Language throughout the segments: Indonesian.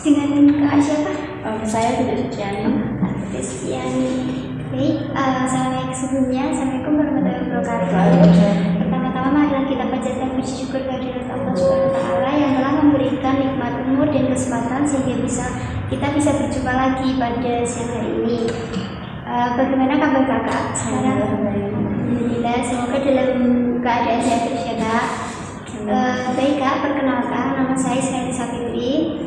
Dengan kakak siapa? Saya Budi Suciani. Suciani. Baik, Assalamualaikum warahmatullahi wabarakatuh. Pertama-tama marilah kita panjatkan puji syukur kehadirat Allah Subhanahu wa taala yang telah memberikan nikmat umur dan kesempatan sehingga kita bisa berjumpa lagi pada siang hari ini. Bagaimana kabar kakak sekarang? Alhamdulillah, semoga dalam keadaan sehat terus ya kak. Baik kak, perkenalkan nama saya Sri Sapitri.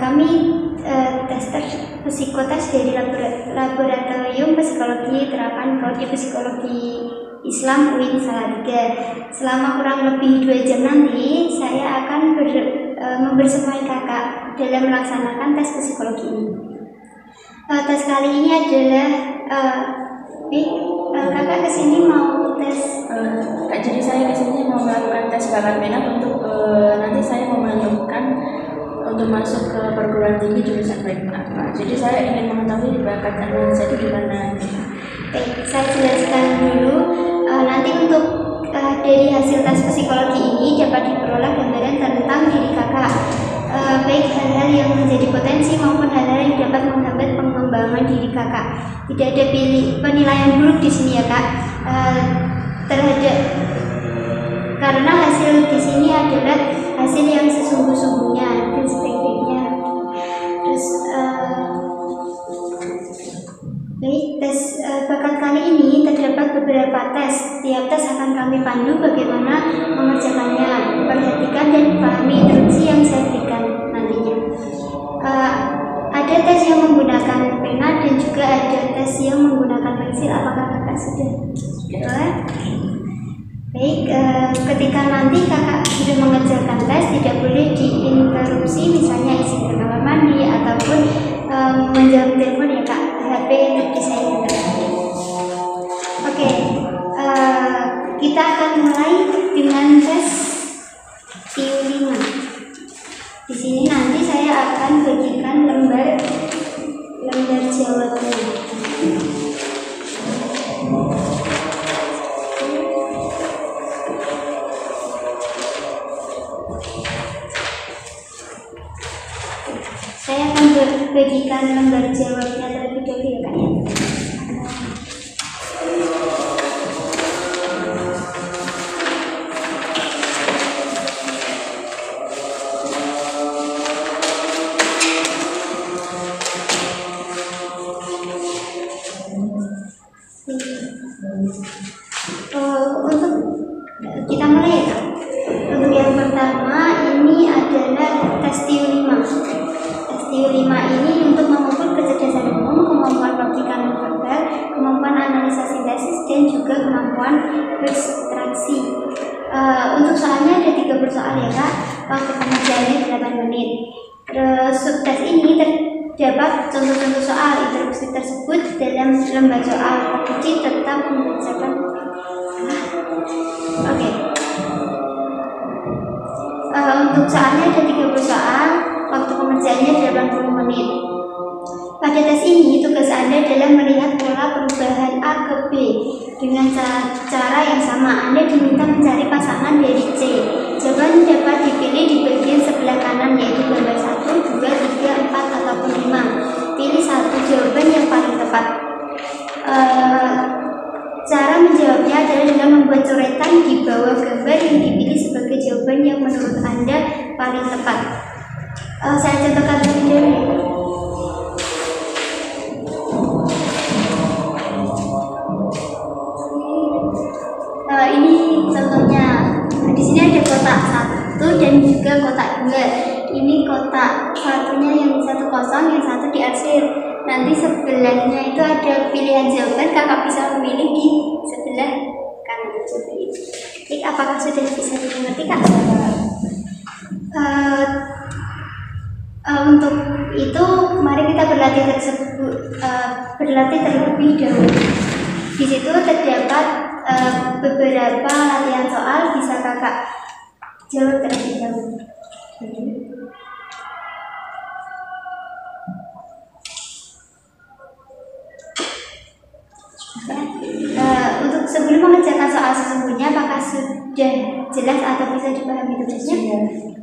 Kami tester psikotes dari Laboratorium Psikologi Terapan Prodi Psikologi Islam UIN Salatiga. Selama kurang lebih 2 jam nanti saya akan membersamai kakak dalam melaksanakan tes psikologi ini. Tes kali ini adalah kakak kesini mau tes Jadi saya kesini mau melakukan tes bakat minat untuk nanti saya mau menentukan untuk masuk ke perguruan tinggi jurusan baik apa. Jadi saya ingin mengetahui bakat saya itu di mana. Baik, saya jelaskan dulu. Nanti untuk dari hasil tes psikologi ini dapat diperoleh gambaran tentang diri kakak, baik hal-hal yang menjadi potensi maupun hal-hal yang dapat menghambat pengembangan diri kakak. Tidak ada penilaian buruk di sini ya kak, karena hasil di sini adalah hasil yang sesungguh-sungguhnya dan sebaik-baiknya. Terus baik, tes bakat kali ini terdapat beberapa tes. Tiap tes akan kami pandu bagaimana mengerjakannya. Perhatikan dan pahami instruksi yang saya berikan nantinya. Ada tes yang menggunakan pena dan juga ada tes yang menggunakan pensil. Apakah kakak sudah? Baik, ketika nanti kakak sudah mengerjakan tes, tidak boleh diinterupsi, misalnya isi ke kamar mandi ataupun menjawab telepon ya kak, HP nanti saya interupsi. Oke, kita akan mulai dengan tes TIU 5. Di sini nanti saya akan bagikan lembar jawabnya. Saya akan bagikan lembar jawabnya terlebih dahulu ya kak ya. Untuk kita mulai ya kak. Untuk yang pertama ini adalah tes TIU 5. Tes TIU 5 ini untuk mengukur kecerdasan umum, kemampuan logika verbal, kemampuan analisa sintesis dan juga kemampuan berabstraksi. Untuk soalnya ada 30 soal ya kak. Waktu pengerjaannya 8 menit. Terus subtes ini terdapat contoh-contoh soal. Instruksi tersebut dalam lembar soal. Kunci tetap mengerjakan. Oke. Untuk soalnya ada 30 soal, waktu pengerjaannya 80 menit. Pada tes ini, tugas Anda adalah melihat pola perubahan A ke B dengan cara yang sama. Anda diminta mencari pasangan dari C. Jawaban dapat dipilih di bagian sebelah kanan, yaitu gambar 1, 2, 3, 4, ataupun 5. Pilih satu jawaban yang paling tepat. Cara menjawabnya adalah dengan membuat coretan di bawah gambar yang dipilih sebagai jawaban yang menurut Anda paling tepat. Saya contohkan terlebih dahulu. Ini contohnya. Di sini ada kotak 1 dan juga kotak 2. Ini kotak satunya yang satu kosong, yang satu diarsir. Nanti sebelahnya itu ada pilihan jawaban, kakak bisa memilih di sebelah kanan jawaban itu. Jadi, apakah sudah bisa dimengerti kak? Untuk itu mari kita berlatih terlebih dahulu. Di situ terdapat beberapa latihan soal, bisa kakak jawab terlebih dahulu. Untuk sebelum mengerjakan soal sesungguhnya, apakah sudah jelas atau bisa dipahami tugasnya?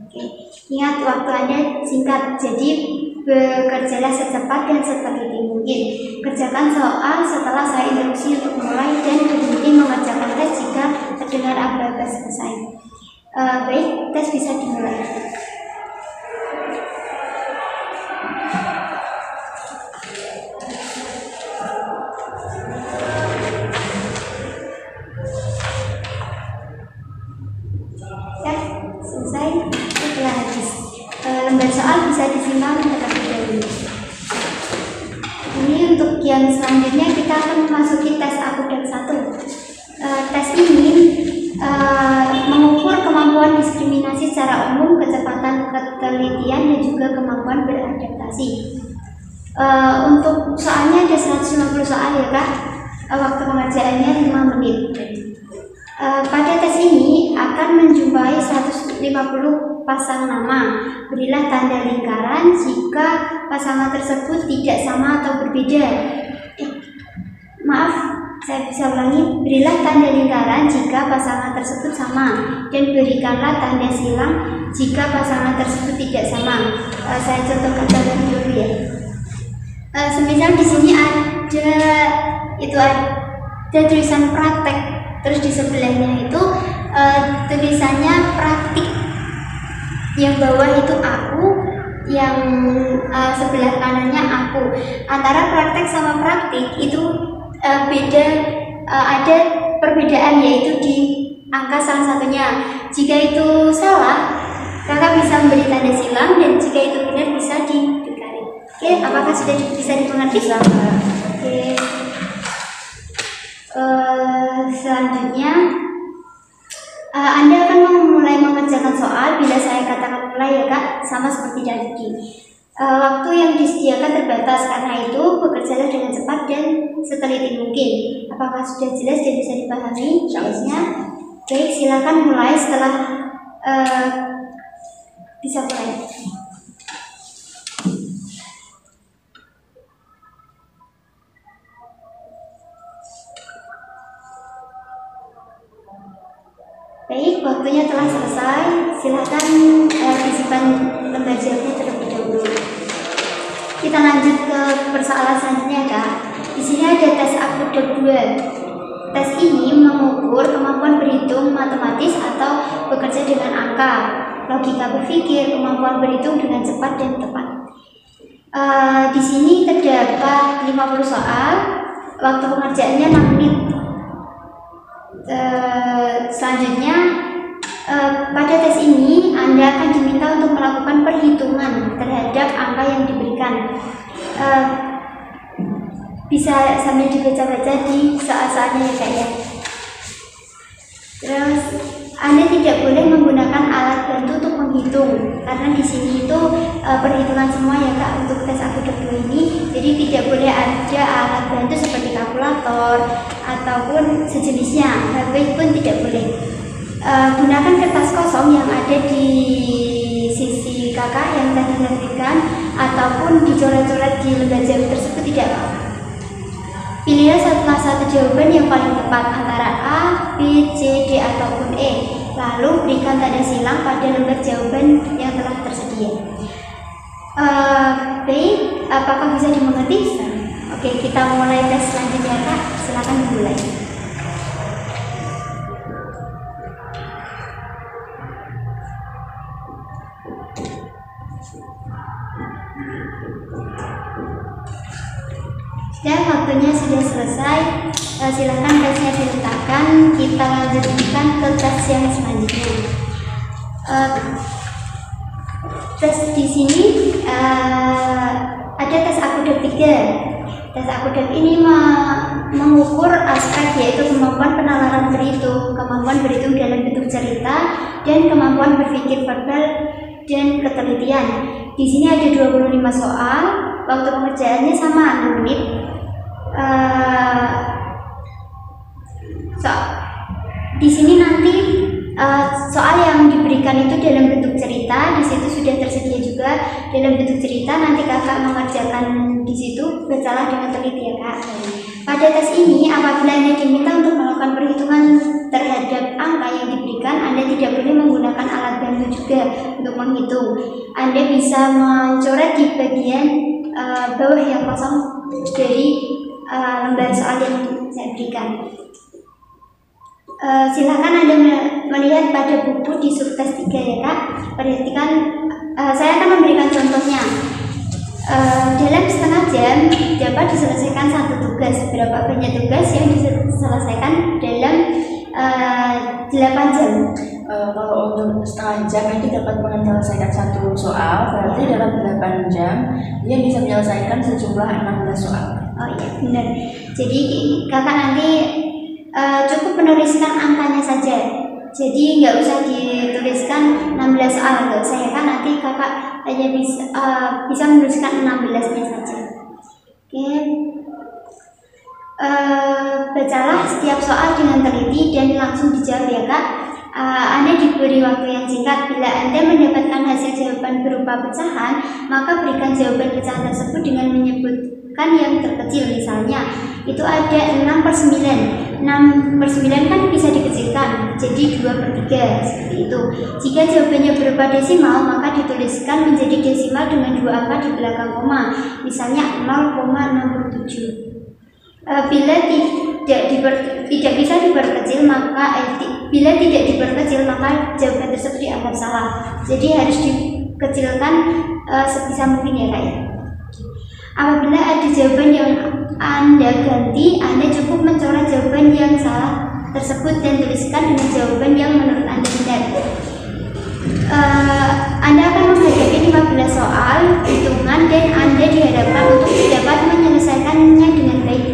Oke. Ingat, waktu Anda singkat, jadi bekerjalah secepat dan seteliti mungkin. Kerjakan soal setelah saya instruksi untuk mulai dan berhenti mengerjakan tes jika terdengar aba-aba selesai. Baik, tes bisa dimulai. Selesai, setelah habis. Lembar soal bisa disimpan terlebih dahulu. Ini untuk yang selanjutnya kita akan memasuki tes akudah 1. Tes ini mengukur kemampuan diskriminasi secara umum, kecepatan ketelitian, dan juga kemampuan beradaptasi. Untuk soalnya ada 150 soal ya Kak. Waktu pengerjaannya 5 menit. Pada tes ini akan menjumpai 150 pasang nama. Berilah tanda lingkaran jika pasangan tersebut tidak sama atau berbeda. Maaf, saya bisa ulangi. Berilah tanda lingkaran jika pasangan tersebut sama, dan berikanlah tanda silang jika pasangan tersebut tidak sama. Saya contohkan dulu ya. Semisal di sini ada tulisan praktek, terus di sebelahnya itu tulisannya praktik. Yang bawah itu aku, yang sebelah kanannya aku. Antara praktek sama praktik itu beda, ada perbedaan, yaitu di angka salah satunya. Jika itu salah, kakak bisa memberi tanda silang, dan jika itu benar bisa diberikan. Oke, apakah sudah bisa dimengerti? Oke. Selanjutnya Anda akan mulai mengerjakan soal bila saya katakan mulai ya Kak, sama seperti tadi. Waktu yang disediakan terbatas, karena itu bekerjalah dengan cepat dan seteliti mungkin. Apakah sudah jelas dan bisa dipahami soalnya? Baik, silakan mulai setelah bisa mulai. Baik, waktunya telah selesai. Silakan disimpan lembar jawabnya terlebih dahulu. Kita lanjut ke persoalan selanjutnya Kak. Di sini ada tes akudah 2. Tes ini mengukur kemampuan berhitung matematis atau bekerja dengan angka, logika berpikir, kemampuan berhitung dengan cepat dan tepat. Di sini terdapat 50 soal. Waktu pengerjaannya 6 menit. Selanjutnya pada tes ini Anda akan diminta untuk melakukan perhitungan terhadap angka yang diberikan. Bisa sambil dibaca-baca di soal-soalnya ya Kak ya. Terus Anda tidak boleh menggunakan alat bantu untuk menghitung, karena di sini itu perhitungan semua ya Kak untuk tes akudah 2 ini. Jadi tidak boleh ada alat bantu seperti kalkulator ataupun sejenisnya. HP pun tidak boleh. Gunakan kertas kosong yang ada di sisi kakak yang tadi diberikan, ataupun dicoret-coret di lembar jawab tersebut tidak apa-apa. Pilihlah salah satu jawaban yang paling tepat antara A, B, C, D ataupun E. Lalu berikan tanda silang pada lembar jawaban yang telah tersedia. Baik, apakah bisa dimengerti? Oke, kita mulai tes selanjutnya Kak. Silakan dimulai. Dan waktunya sudah selesai. Silakan tesnya diletakkan. Kita lanjutkan ke tes yang selanjutnya. Tes di sini ada tes akudah 3. Tes akudah ini mengukur aspek, yaitu kemampuan penalaran berhitung, kemampuan berhitung dalam bentuk cerita, dan kemampuan berpikir verbal dan ketelitian. Di sini ada 25 soal. Waktu pengerjaannya sama 6 menit. Di sini nanti soal yang diberikan itu dalam bentuk cerita. Di situ sudah tersedia juga dalam bentuk cerita. Nanti kakak mengerjakan di situ. Bacalah dengan teliti ya kak. Pada tes ini, apabila Anda diminta untuk melakukan perhitungan terhadap angka yang diberikan, Anda tidak boleh menggunakan alat bantu juga untuk menghitung. Anda bisa mencoret di bagian bawah yang kosong dari lembar soal yang saya berikan. Silakan Anda melihat pada buku di subtes 3 ya kak. Perhatikan, saya akan memberikan contohnya. Dalam setengah jam dapat diselesaikan satu tugas. Berapa banyak tugas yang diselesaikan dalam 8 jam? Kalau untuk setengah jam itu dapat menyelesaikan satu soal, berarti dalam 8 jam dia bisa menyelesaikan sejumlah 16 soal. Oh iya benar. Jadi kakak nanti cukup menuliskan angkanya saja. Jadi nggak usah dituliskan 16 soal, nggak usah ya kan, nanti kakak hanya bisa menuliskan 16-nya saja. Oke. Bacalah setiap soal dengan teliti dan langsung dijawab ya kak. Anda diberi waktu yang singkat. Bila Anda mendapatkan hasil jawaban berupa pecahan, maka berikan jawaban pecahan tersebut dengan menyebutkan yang terkecil. Misalnya itu ada 6/9. 6/9 kan bisa dikecilkan jadi 2/3 seperti itu. Jika jawabannya berupa desimal, maka dituliskan menjadi desimal dengan 2 angka di belakang koma. Misalnya 0,67. Bila tidak bisa diperkecil, bila tidak diperkecil maka jawaban tersebut dianggap salah. Jadi harus dikecilkan sebisa mungkin ya kak ya. Apabila ada jawaban yang Anda ganti, Anda cukup mencoret jawaban yang salah tersebut dan tuliskan dengan jawaban yang menurut Anda benar. Anda akan menghadapi 15 soal hitungan dan Anda dihadapkan untuk dapat menyelesaikannya dengan baik.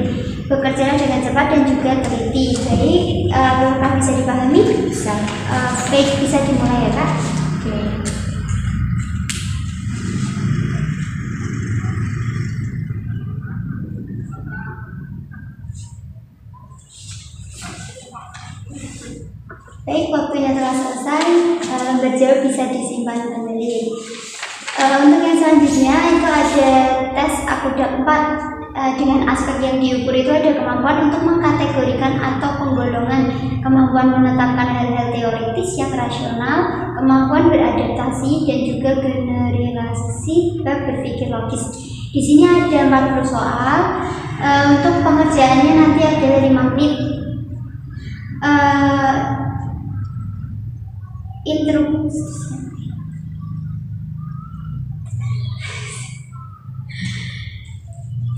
Bekerjalah dengan cepat dan juga teliti. Jadi, apakah bisa dipahami? Bisa. Baik, bisa dimulai ya kak. Oke. Baik, waktunya telah selesai. Lembar jawab bisa disimpan kembali. Untuk yang selanjutnya itu ada tes akuda 4. Dengan aspek yang diukur itu ada kemampuan untuk mengkategorikan atau penggolongan, kemampuan menetapkan hal-hal teoritis yang rasional, kemampuan beradaptasi, dan juga generalisasi bab berpikir logis. Di sini ada 40 soal. Untuk pengerjaannya nanti ada 5 menit.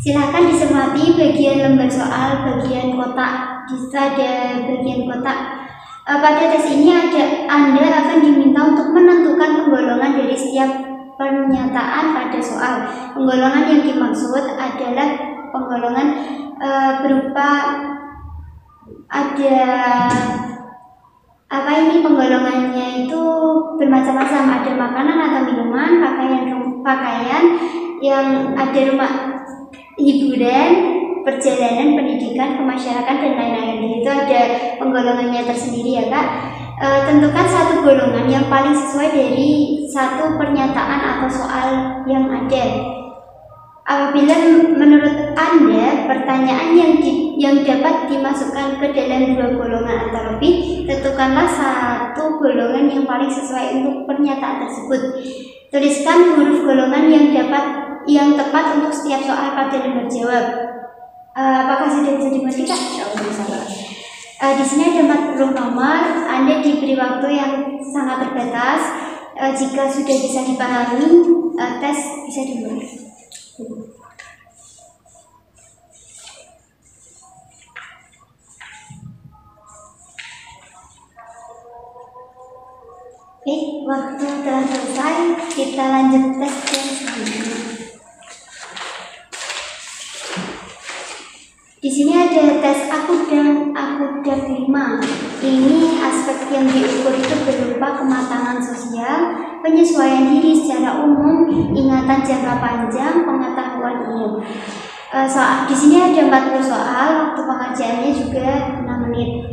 Silakan disemati bagian lembar soal, bagian kotak. Bisa ada bagian kotak. Pada tes ini Anda akan diminta untuk menentukan penggolongan dari setiap pernyataan pada soal. Penggolongan yang dimaksud adalah penggolongan berupa ada penggolongannya itu bermacam-macam. Ada makanan atau minuman, pakaian yang ada rumah hiburan, perjalanan, pendidikan, kemasyarakatan, dan lain-lain. Itu ada penggolongannya tersendiri ya kak. Tentukan satu golongan yang paling sesuai dari satu pernyataan atau soal yang ada. Apabila menurut Anda pertanyaan yang dapat dimasukkan ke dalam 2 golongan atau lebih, tentukanlah satu golongan yang paling sesuai untuk pernyataan tersebut. Tuliskan huruf golongan yang tepat untuk setiap soal pada lembar jawab. Apakah sudah bisa dimengerti kak? Di sini ada 40 nomor. Anda diberi waktu yang sangat terbatas. Jika sudah bisa dipahami, tes bisa dimulai. Baik, waktu telah selesai. Kita lanjut tes yang selanjutnya. Di sini ada tes akuda 5. Ini aspek yang diukur itu berupa kematangan sosial, penyesuaian diri secara umum, ingatan jangka panjang, pengetahuan umum. Di sini ada 40 soal. Waktu pengerjaannya juga 6 menit.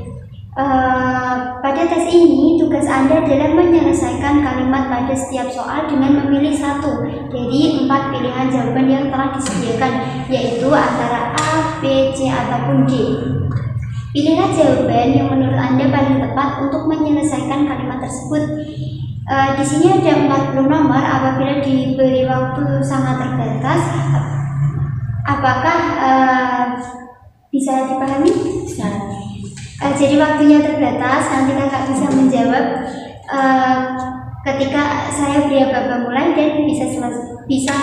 Pada tes ini, tugas Anda adalah menyelesaikan kalimat pada setiap soal dengan memilih satu dari 4 pilihan jawaban yang telah disediakan, yaitu antara A, B, C, ataupun D. Pilihlah jawaban yang menurut Anda paling tepat untuk menyelesaikan kalimat tersebut. Di sini ada 40 nomor. Apabila diberi waktu sangat terbatas, apakah bisa dipahami? Bisa. Jadi waktunya terbatas, nanti kakak bisa menjawab ketika saya beri aba-aba mulai, dan bisa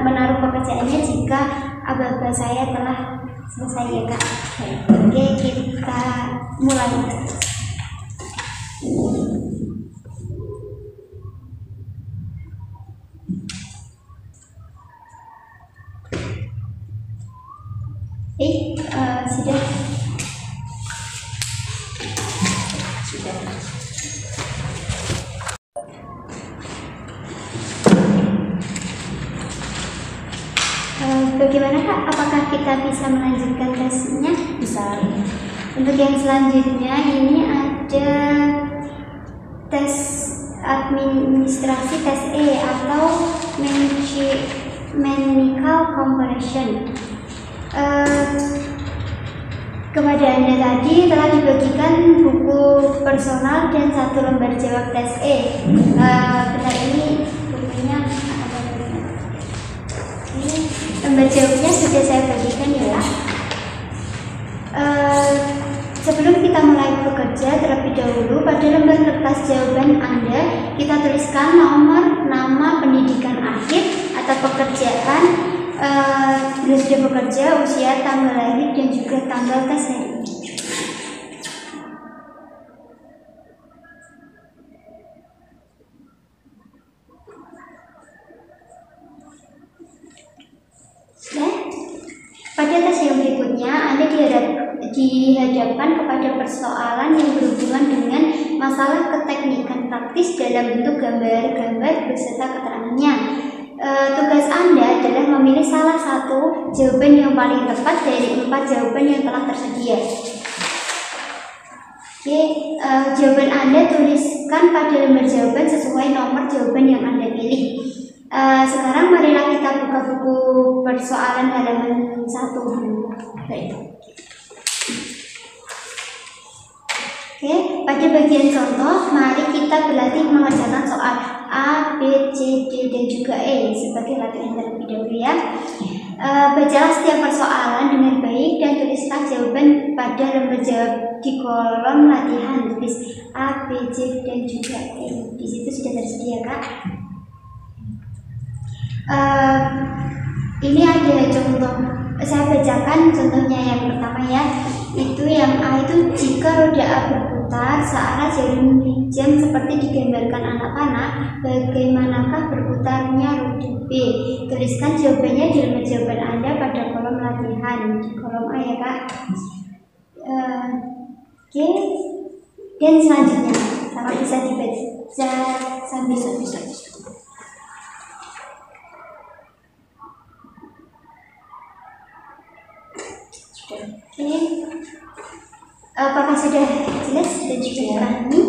menaruh pekerjaannya jika aba-aba saya telah selesai ya kak. Oke, kita mulai. Sudah. Bagaimana kak? Apakah kita bisa melanjutkan tesnya? Bisa. Untuk yang selanjutnya ini ada tes administrasi, tes E atau mechanical comparison. Kepada Anda tadi telah dibagikan buku personal dan 1 lembar jawab tes E. Bentar, ini bukunya ada ini lembar jawabnya sudah saya bagikan ya. Sebelum kita mulai bekerja, terlebih dahulu pada lembar kertas jawaban Anda kita tuliskan nomor, nama, pendidikan akhir atau pekerjaan, bila sudah bekerja, usia, tanggal lahir, dan juga tanggal tes hari. Pada tes yang berikutnya, Anda dihadapkan kepada persoalan yang berhubungan dengan masalah keteknikan praktis dalam bentuk gambar-gambar beserta keterangannya. Tugas Anda adalah memilih salah satu jawaban yang paling tepat dari 4 jawaban yang telah tersedia. Oke, jawaban Anda tuliskan pada lembar jawaban sesuai nomor jawaban yang Anda pilih. Sekarang marilah kita buka buku persoalan halaman 1 dulu. Oke, pada bagian contoh, mari kita berlatih mengerjakan soal A, B, C, D, dan juga E sebagai latihan terlebih dahulu ya. Bacalah setiap persoalan dengan baik dan tulislah jawaban pada lembar jawab di kolom latihan. Tulis A, B, C, dan juga E. Di situ sudah tersedia kak. Ini ada contoh. Saya bacakan contohnya yang pertama ya. Itu yang A itu, jika roda A berputar searah jarum jam seperti digambarkan anak panah, bagaimanakah berputarnya roda B? Tuliskan jawabannya di lembar jawaban Anda pada kolom latihan, di kolom A ya kak. Oke. Dan selanjutnya, sama bisa dibaca sambil bisa. Oke, apakah sudah jelas dan juga dipahami?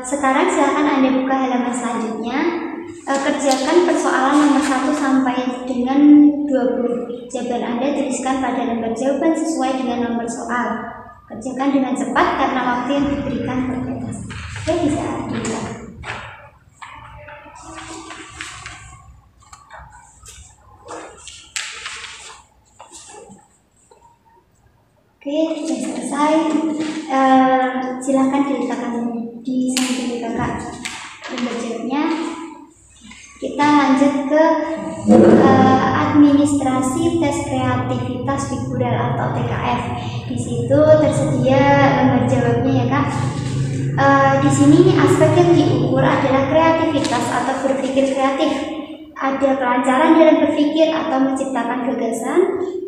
Sekarang silakan Anda buka halaman selanjutnya. Kerjakan persoalan nomor 1 sampai dengan 20. Jawaban Anda tuliskan pada lembar jawaban sesuai dengan nomor soal. Kerjakan dengan cepat karena waktu yang diberikan terbatas. Oke, bisa dilihat. Oke, sudah selesai. Silakan diletakkan di samping kakak lembar jawabnya. Kita lanjut ke administrasi tes kreativitas figural atau TKF. Di situ tersedia lembar jawabnya ya kak. Di sini aspek yang diukur adalah kreativitas atau berpikir kreatif. Ada kelancaran dalam berpikir atau menciptakan gagasan,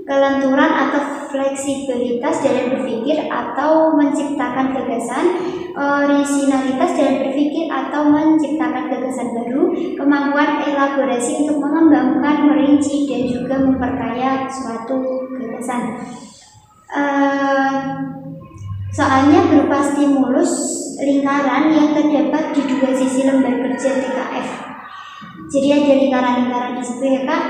kelenturan atau fleksibilitas dalam berpikir atau menciptakan gagasan, orisinalitas dalam berpikir atau menciptakan gagasan baru, kemampuan elaborasi untuk mengembangkan, merinci, dan juga memperkaya suatu gagasan. Soalnya berupa stimulus lingkaran yang terdapat di dua sisi lembar kerja TKF. Jadi ada lingkaran-lingkaran di situ ya Kak.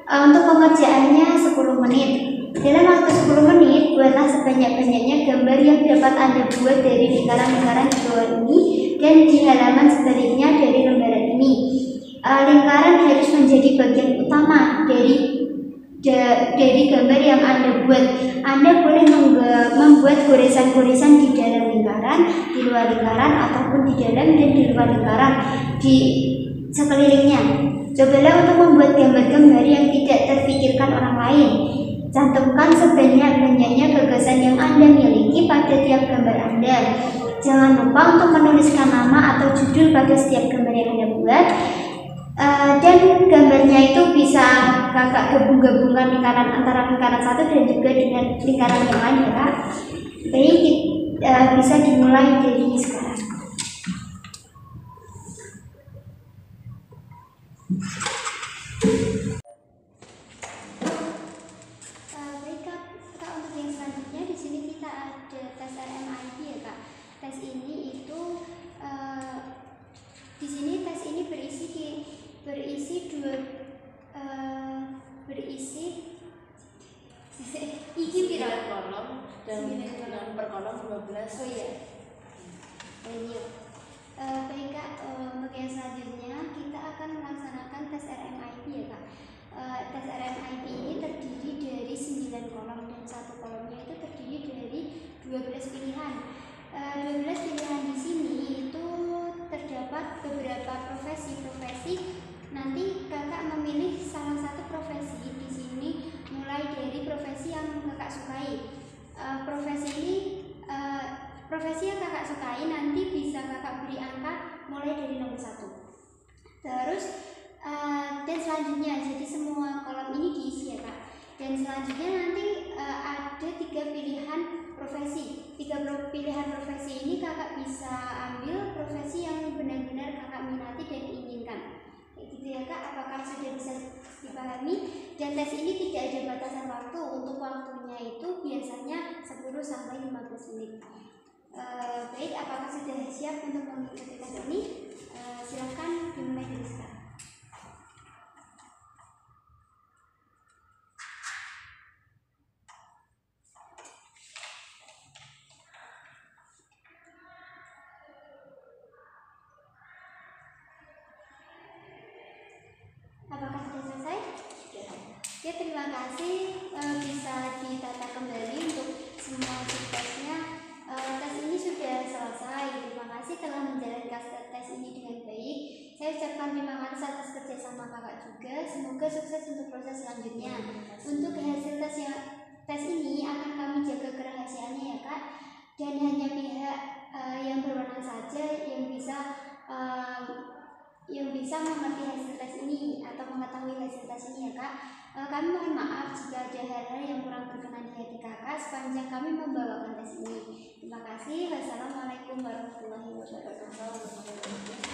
Untuk pengerjaannya 10 menit. Dalam waktu 10 menit, buatlah sebanyak-banyaknya gambar yang dapat Anda buat dari lingkaran-lingkaran di bawah ini dan di halaman sebaliknya dari lembaran ini. Lingkaran harus menjadi bagian utama dari gambar yang Anda buat. Anda boleh membuat goresan-goresan di dalam lingkaran, di luar lingkaran, ataupun di dalam dan di luar lingkaran, di sekelilingnya. Cobalah untuk membuat gambar-gambar yang tidak terpikirkan orang lain. Cantumkan sebanyak-banyaknya gagasan yang Anda miliki pada tiap gambar Anda. Jangan lupa untuk menuliskan nama atau judul pada setiap gambar yang Anda buat. Dan gambarnya itu bisa Kakak gabung-gabungkan lingkaran antara lingkaran satu dan juga dengan lingkaran yang lain ya Kak. Baik, bisa dimulai dari sekarang. Baik Kak, untuk yang selanjutnya di sini kita ada tes RMIT ya Kak. Tes ini itu di sini tes ini berisi iki piro kolom dan per kolom 12. Oh iya. Baik Kak, untuk yang selanjutnya kita akan melaksanakan tes RMIT ya Kak. Tes RMIT ini terdiri dari 9 kolom dan satu kolomnya itu terdiri dari 12 pilihan. 12 pilihan di sini itu terdapat beberapa profesi. Nanti Kakak memilih salah satu profesi di sini, mulai dari profesi yang Kakak sukai. Profesi yang Kakak sukai nanti bisa Kakak beri angka mulai dari nomor 1. Terus dan selanjutnya, jadi semua kolom ini diisi ya Kak. Dan selanjutnya nanti ada 3 pilihan profesi. 3 pilihan profesi ini Kakak bisa ambil profesi yang benar-benar Kakak minati dan inginkan. Gitu ya Kak, apakah sudah bisa dipahami? Dan tes ini tidak ada batasan waktu. Untuk waktunya itu biasanya 10-15 menit. Baik, apakah sudah siap untuk mengikuti tes ini? Silahkan dimulai dari sekarang. Apakah sudah selesai? Sudah. Ya, terima kasih. Bisa ditata kembali untuk semua tugasnya. Tes ini sudah selesai. Terima kasih telah menjalankan tes ini dengan baik. Saya ucapkan terima kasih atas kerjasama Kakak juga. Semoga sukses untuk proses selanjutnya. Untuk hasil tes ini akan kami jaga kerahasiaannya ya Kak. Dan hanya pihak yang berwenang saja yang bisa mengerti hasil tes ini atau mengetahui hasil tes ini ya Kak. Kami mohon maaf jika ada hal-hal yang kurang berkenan di hati Kakak sepanjang kami membawakan tes ini. Terima kasih. Wassalamualaikum warahmatullahi wabarakatuh.